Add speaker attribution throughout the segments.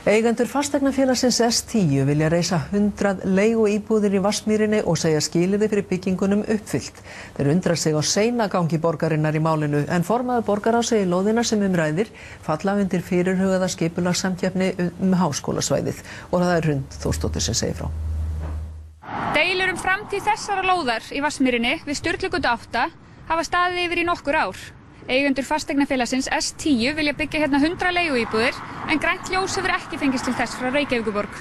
Speaker 1: Eigendur fasteignafélagsins S10 vilja reisa 100 leiguíbúðir í Vatnsmýrinni og segja skilyrði fyrir byggingunum uppfyllt. Þeir undra sig á seinagangi borgarinnar í málinu en formaður borgarráðs segir lóðina sem ræðir falla undir fyrirhugaða skipulagssamkeppni háskólasvæðið og það Hrund Þórsdóttir sem segir frá.
Speaker 2: Deilur framtíð þessara lóðar í Vatnsmýrinni við Sturlugötu 8 hafa staðið yfir í nokkur ár. Eigendur fasteignafélagsins S10 vilja byggja hérna 100 leiguíbúðir en grænt ljós hefur ekki fengist til þess frá Reykjavíkurborg.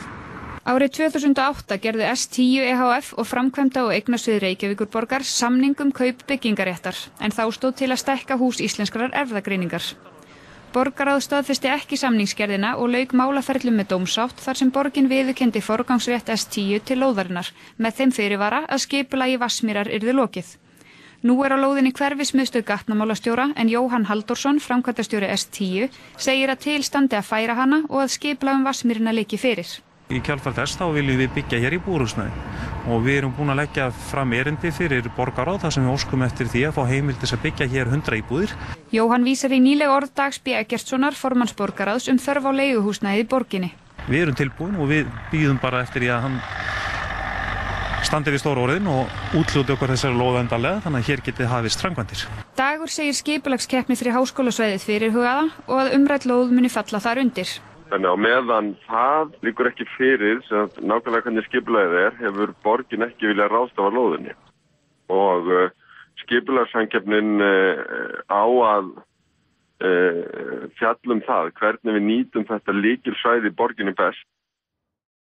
Speaker 2: Árið 2008 gerðu S10 ehf og framkvæmda og eignasvið Reykjavíkurborgar samning kaup byggingaréttar en þá stóð til að stækka hús Íslenskrar erfðagreiningar. Borgarráð staðfesti ekki samningsgerðina og lauk málaferlum með dómsátt þar sem borgin viðurkenndi forgangsrétt S10 til lóðarinnar með þeim fyrirvara að skipulagi Vatnsmýrar yrði lokið. Nú á lóðinni hverfismiðstöð gatnamálastjóra en Jóhann Halldórsson, framkvæmdastjóri S10, segir að til standi að færa hana og að skipulag Vatnsmýrina liggi fyrir.
Speaker 3: Í kjölfar þess þá viljum við byggja hér í búrhúsnæði og við erum búin að leggja fram erindi fyrir borgarráð þar sem við óskum eftir því að fá heimild til að byggja hér 100 íbúðir.
Speaker 2: Jóhann vísar í nýleg orð Dags B. Eggertssonar, formanns borgarráðs þörf á leiguhúsnæði í borginni.
Speaker 3: Við erum tilbúin og við bíðum bara eftir því að hann standi við stóru orðin og úthlúti okkur þessari lóða endanlega þannig að hér geti hafist framkvæmdir.
Speaker 2: Dagur segir skipulagskeppni fyrir háskólasvæðið fyrirhugaða og að umrædd lóð muni falla þar undir.
Speaker 4: Þannig á meðan það liggur ekki fyrir sem nákvæmlega hvernig skipulagið hefur borgin ekki viljað ráðstafa lóðinni og skipulagssamkeppnin á að fjalla það hvernig við nýtum þetta lykilsvæði í borginni best.